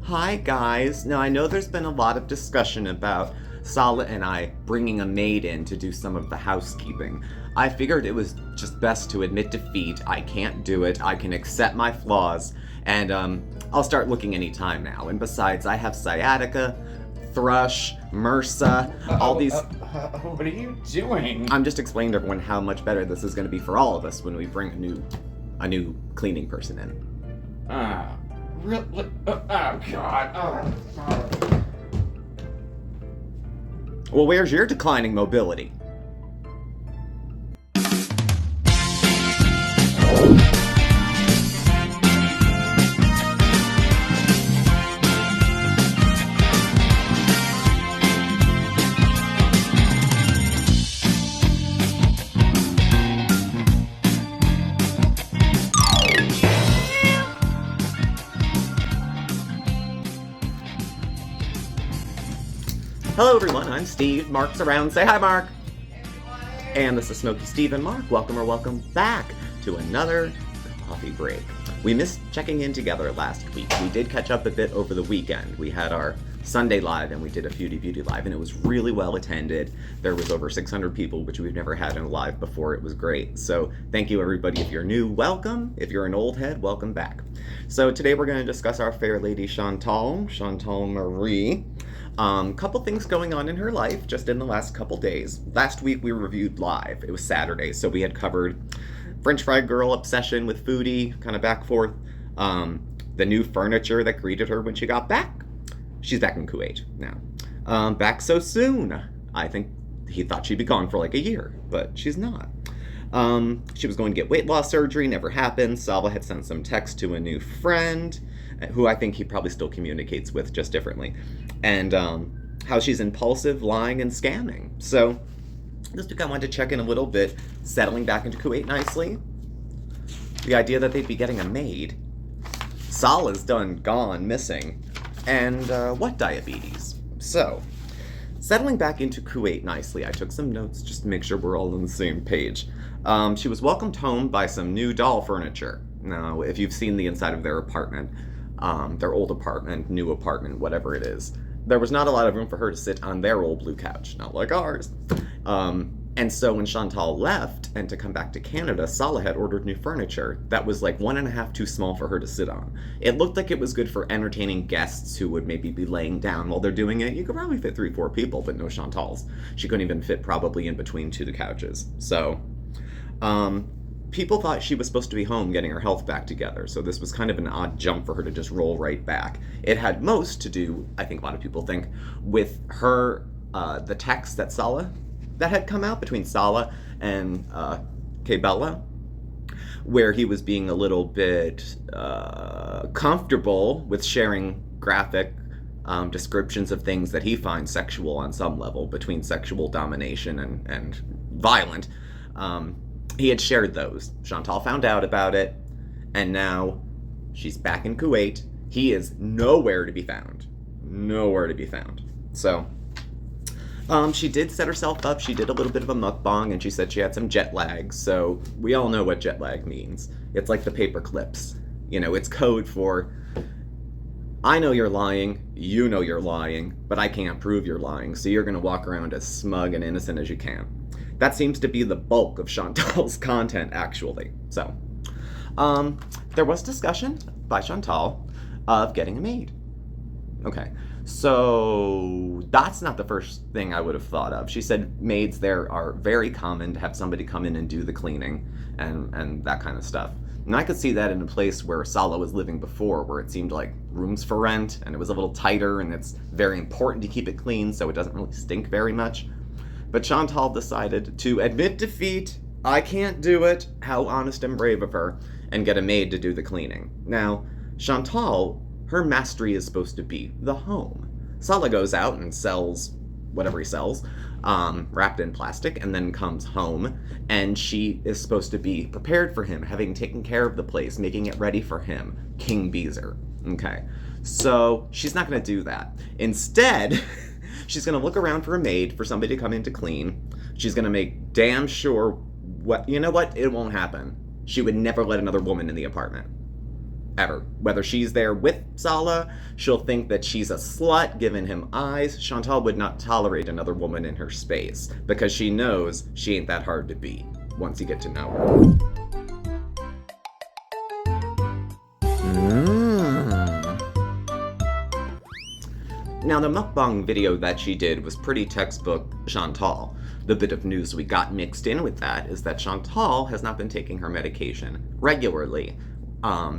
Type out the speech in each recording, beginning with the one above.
Hi guys. Now I know there's been a lot of discussion about Sala and I bringing a maid in to do some of the housekeeping. I figured it was just best to admit defeat. I can't do it. I can accept my flaws. And I'll start looking anytime now. And besides, I have sciatica, thrush, MRSA, all these... What are you doing? I'm just explaining to everyone how much better this is going to be for all of us when we bring a new cleaning person in. Really? Oh, God. Oh. Well, where's your declining mobility? Hello everyone, I'm Steve. Mark's around. Say hi, Mark. And this is Smokey Steve and Mark. Welcome back to another coffee break. We missed checking in together last week. We did catch up a bit over the weekend. We had our Sunday live and we did a Foodie Beauty live, and it was really well attended. There was over 600 people, which we've never had in a live before. It was great. So thank you everybody. If you're new, welcome. If you're an old head, welcome back. So today we're going to discuss our fair lady Chantal Marie. Couple things going on in her life just in the last couple days. Last week we reviewed live. It was Saturday, so we had covered French Fry Girl obsession with Foodie, kind of back forth. The new furniture that greeted her when she got back. She's back in Kuwait now. Back so soon. I think he thought she'd be gone for like a year, but she's not. She was going to get weight loss surgery, never happened. Salva had sent some text to a new friend, who I think he probably still communicates with, just differently. And how she's impulsive, lying, and scamming. So this week I wanted to check in a little bit, settling back into Kuwait nicely. The idea that they'd be getting a maid. Salah's gone, missing. And what diabetes? So, settling back into Kuwait nicely, I took some notes just to make sure we're all on the same page. She was welcomed home by some new doll furniture. Now, if you've seen the inside of their apartment, their old apartment, new apartment, whatever it is, there was not a lot of room for her to sit on their old blue couch, not like ours. And so when Chantal left and to come back to Canada, Salah had ordered new furniture that was like 1.5 too small for her to sit on. It looked like it was good for entertaining guests who would maybe be laying down while they're doing it. You could probably fit 3-4 people, but no Chantals. She couldn't even fit probably in between two of the couches. So, people thought she was supposed to be home getting her health back together, so this was kind of an odd jump for her to just roll right back. It had most to do, I think a lot of people think, with her, the text that had come out between Salah and Kebella, where he was being a little bit comfortable with sharing graphic descriptions of things that he finds sexual on some level, between sexual domination and violent. He had shared those. Chantal found out about it, and now she's back in Kuwait. He is nowhere to be found. Nowhere to be found. So, she did set herself up. She did a little bit of a mukbang, and she said she had some jet lag. So, we all know what jet lag means. It's like the paper clips. You know, it's code for, I know you're lying, you know you're lying, but I can't prove you're lying, so you're going to walk around as smug and innocent as you can. That seems to be the bulk of Chantal's content, actually. So, there was discussion by Chantal of getting a maid. Okay, so that's not the first thing I would have thought of. She said maids there are very common, to have somebody come in and do the cleaning and that kind of stuff. And I could see that in a place where Salah was living before, where it seemed like rooms for rent, and it was a little tighter, and it's very important to keep it clean so it doesn't really stink very much. But Chantal decided to admit defeat, I can't do it, how honest and brave of her, and get a maid to do the cleaning. Now, Chantal, her mastery is supposed to be the home. Salah goes out and sells whatever he sells, wrapped in plastic, and then comes home, and she is supposed to be prepared for him, having taken care of the place, making it ready for him, King Beezer. Okay, so she's not going to do that. Instead, she's going to look around for a maid, for somebody to come in to clean. She's going to make damn sure, you know what, it won't happen. She would never let another woman in the apartment. ever. Whether she's there with Sala, she'll think that she's a slut, giving him eyes. Chantal would not tolerate another woman in her space because she knows she ain't that hard to beat once you get to know her. Now, the mukbang video that she did was pretty textbook Chantal. The bit of news we got mixed in with that is that Chantal has not been taking her medication regularly.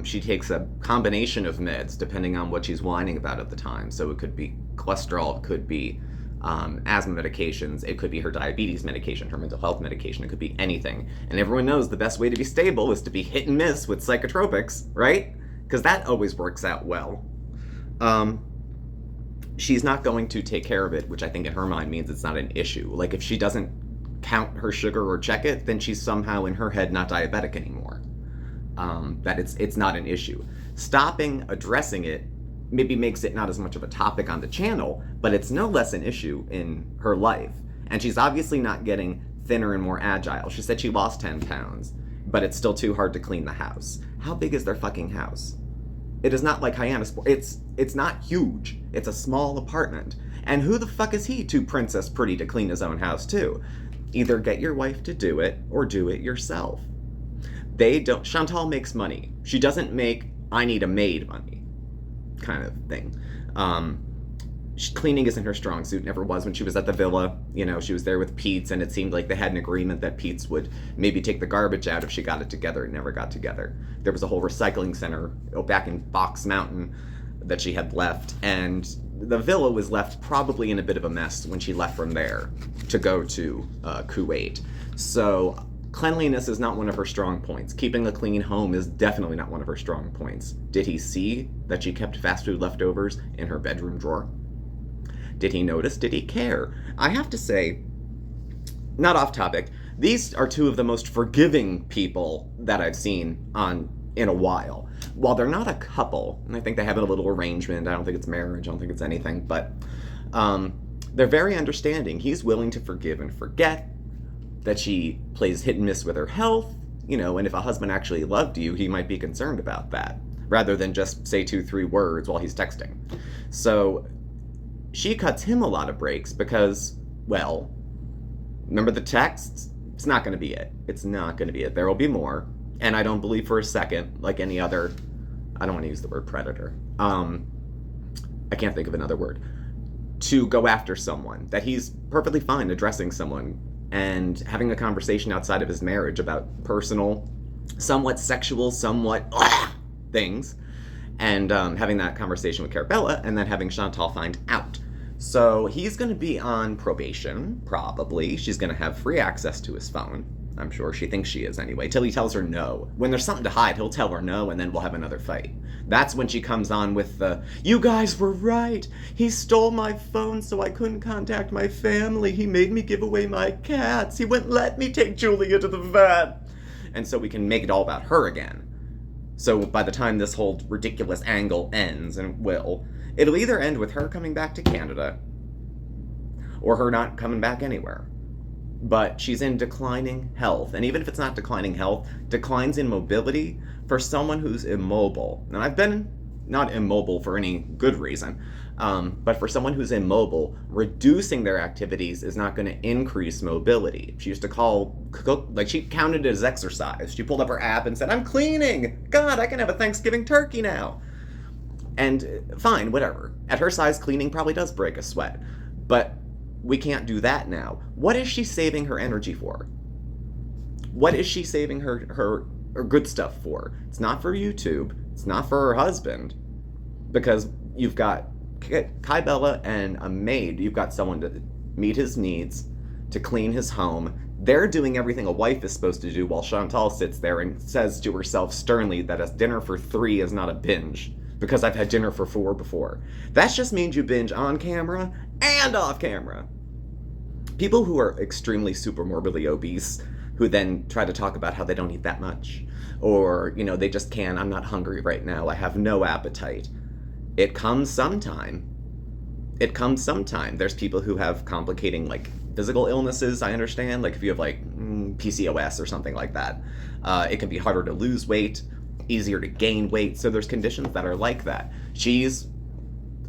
She takes a combination of meds depending on what she's whining about at the time. So it could be cholesterol, it could be asthma medications, it could be her diabetes medication, her mental health medication, it could be anything. And everyone knows the best way to be stable is to be hit and miss with psychotropics, right? Because that always works out well. She's not going to take care of it, which I think in her mind means it's not an issue. Like, if she doesn't count her sugar or check it, then she's somehow in her head not diabetic anymore. That it's not an issue. Stopping addressing it maybe makes it not as much of a topic on the channel, but it's no less an issue in her life. And she's obviously not getting thinner and more agile. She said she lost 10 pounds, but it's still too hard to clean the house. How big is their fucking house? It is not like Hyannisport. It's not huge. It's a small apartment. And who the fuck is he, too princess pretty, to clean his own house too? Either get your wife to do it or do it yourself. Chantal makes money. She doesn't make I need a maid money kind of thing. Cleaning isn't her strong suit, never was. When she was at the villa, she was there with Pete's, and it seemed like they had an agreement that Pete's would maybe take the garbage out if she got it together. It never got together. There was a whole recycling center back in Fox Mountain that she had left, and the villa was left probably in a bit of a mess when she left from there to go to Kuwait. So cleanliness is not one of her strong points. Keeping a clean home is definitely not one of her strong points. Did he see that she kept fast food leftovers in her bedroom drawer? Did he notice? Did he care? I have to say, not off topic, these are two of the most forgiving people that I've seen in a while. While they're not a couple, and I think they have a little arrangement, I don't think it's marriage, I don't think it's anything, but they're very understanding. He's willing to forgive and forget that she plays hit and miss with her health, and if a husband actually loved you, he might be concerned about that, rather than just say 2-3 words while he's texting. So she cuts him a lot of breaks because, well, remember the texts? It's not going to be it. It's not going to be it. There will be more. And I don't believe for a second, like any other, I don't want to use the word predator. I can't think of another word. To go after someone. That he's perfectly fine addressing someone and having a conversation outside of his marriage about personal, somewhat sexual, somewhat things. And having that conversation with Carabella, and then having Chantal find out. So he's going to be on probation, probably. She's going to have free access to his phone. I'm sure she thinks she is anyway, till he tells her no. When there's something to hide, he'll tell her no, and then we'll have another fight. That's when she comes on with the, you guys were right. He stole my phone so I couldn't contact my family. He made me give away my cats. He wouldn't let me take Julia to the vet. And so we can make it all about her again. So by the time this whole ridiculous angle ends, and it'll either end with her coming back to Canada or her not coming back anywhere. But she's in declining health. And even if it's not declining health, declines in mobility for someone who's immobile. And I've been not immobile for any good reason, but for someone who's immobile, reducing their activities is not going to increase mobility. She used to cook, like she counted it as exercise. She pulled up her app and said, I'm cleaning. God, I can have a Thanksgiving turkey now. And fine, whatever. At her size, cleaning probably does break a sweat. But we can't do that now. What is she saving her energy for? What is she saving her good stuff for? It's not for YouTube. It's not for her husband. Because you've got Kybella and a maid. You've got someone to meet his needs, to clean his home. They're doing everything a wife is supposed to do while Chantal sits there and says to herself sternly that a dinner for 3 is not a binge. Because I've had dinner for 4 before. That just means you binge on camera and off camera. People who are extremely super morbidly obese, who then try to talk about how they don't eat that much, or, they just can't, I'm not hungry right now, I have no appetite. It comes sometime. There's people who have complicating, physical illnesses, I understand, if you have, PCOS or something like that. It can be harder to lose weight. easier to gain weight. So there's conditions that are like that. She's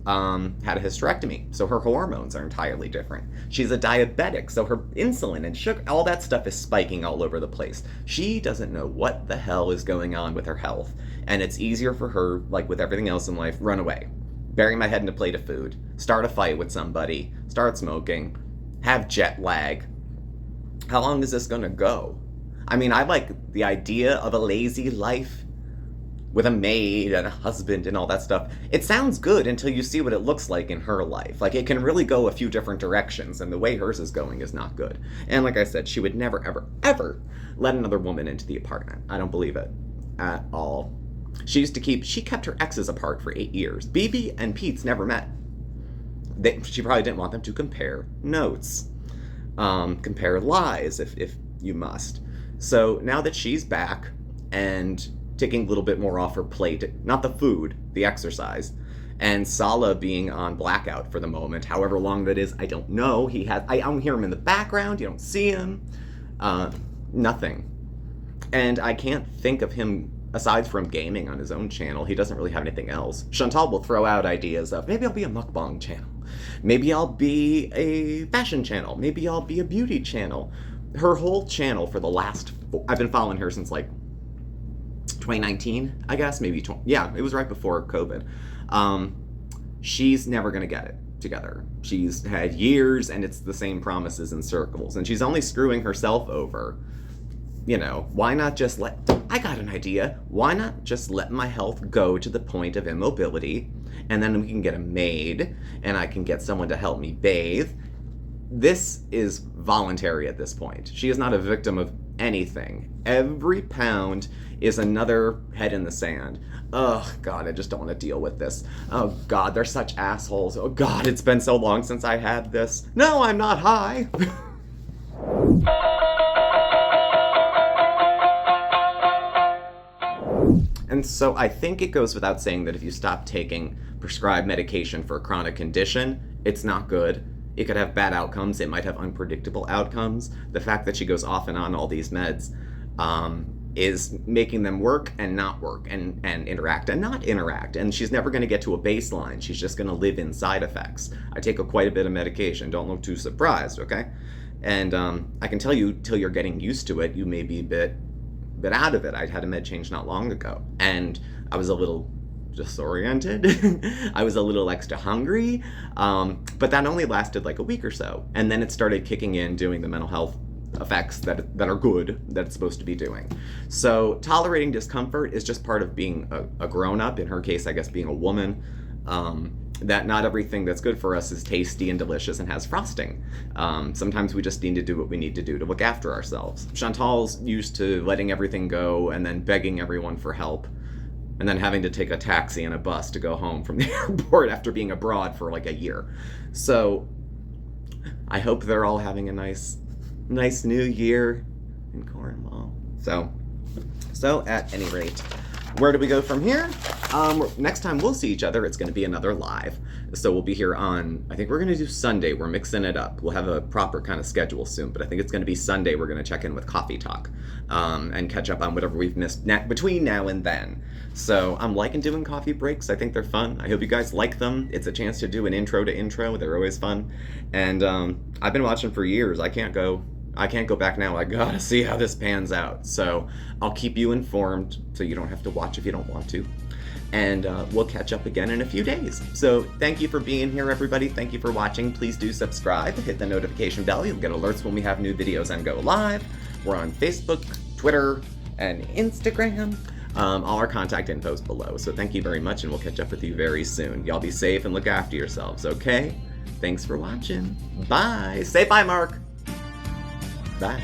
had a hysterectomy, so her hormones are entirely different. She's a diabetic, so her insulin and sugar, all that stuff is spiking all over the place. She doesn't know what the hell is going on with her health, and it's easier for her, like with everything else in life, run away, bury my head in a plate of food, start a fight with somebody, start smoking, have jet lag. How long is this gonna go? I mean, I like the idea of a lazy life with a maid and a husband and all that stuff. It sounds good until you see what it looks like in her life. Like, it can really go a few different directions, and the way hers is going is not good. And like I said, she would never, ever, ever let another woman into the apartment. I don't believe it at all. She kept her exes apart for 8 years. BB and Pete's never met. She probably didn't want them to compare notes. Compare lies, if you must. So now that she's back and taking a little bit more off her plate, not the food, the exercise, and Salah being on blackout for the moment, however long that is, I don't know. I don't hear him in the background, you don't see him, nothing. And I can't think of him, aside from gaming on his own channel, he doesn't really have anything else. Chantal will throw out ideas of, maybe I'll be a mukbang channel, maybe I'll be a fashion channel, maybe I'll be a beauty channel. Her whole channel for the last, I've been following her since like 2019, I guess, maybe, yeah, it was right before COVID. She's never gonna get it together. She's had years, and it's the same promises in circles, and she's only screwing herself over. You know, why not just I got an idea. Why not just let my health go to the point of immobility, and then we can get a maid, and I can get someone to help me bathe. This is voluntary at this point. She is not a victim of anything. Every pound is another head in the sand. Oh, God, I just don't want to deal with this. Oh, God, they're such assholes. Oh, God, it's been so long since I had this. No, I'm not high. And so I think it goes without saying that if you stop taking prescribed medication for a chronic condition, it's not good. It could have bad outcomes. It might have unpredictable outcomes. The fact that she goes off and on all these meds is making them work and not work, and interact and not interact. And she's never going to get to a baseline. She's just going to live in side effects. I take quite a bit of medication. Don't look too surprised, okay? And I can tell you, till you're getting used to it, you may be a bit out of it. I had a med change not long ago, and I was a little disoriented. I was a little extra hungry, but that only lasted like a week or so, and then it started kicking in, doing the mental health effects that are good, that it's supposed to be doing. So tolerating discomfort is just part of being a grown-up, in her case, I guess, being a woman, that not everything that's good for us is tasty and delicious and has frosting. Sometimes we just need to do what we need to do to look after ourselves. Chantal's used to letting everything go and then begging everyone for help, and then having to take a taxi and a bus to go home from the airport after being abroad for like a year. So I hope they're all having a nice new year in Cornwall. So at any rate, where do we go from here? Next time we'll see each other, it's going to be another live. So we'll be here on, I think we're going to do Sunday. We're mixing it up. We'll have a proper kind of schedule soon, but I think it's going to be Sunday. We're going to check in with Coffee Talk and catch up on whatever we've missed between now and then. So I'm liking doing coffee breaks. I think they're fun. I hope you guys like them. It's a chance to do an intro to intro. They're always fun. And I've been watching for years. I can't go back now. I gotta see how this pans out. So I'll keep you informed so you don't have to watch if you don't want to. And we'll catch up again in a few days. So thank you for being here, everybody. Thank you for watching. Please do subscribe. Hit the notification bell. You'll get alerts when we have new videos and go live. We're on Facebook, Twitter, and Instagram. All our contact info is below. So thank you very much, and we'll catch up with you very soon. Y'all be safe and look after yourselves, okay? Thanks for watching. Bye. Say bye, Mark. Bye.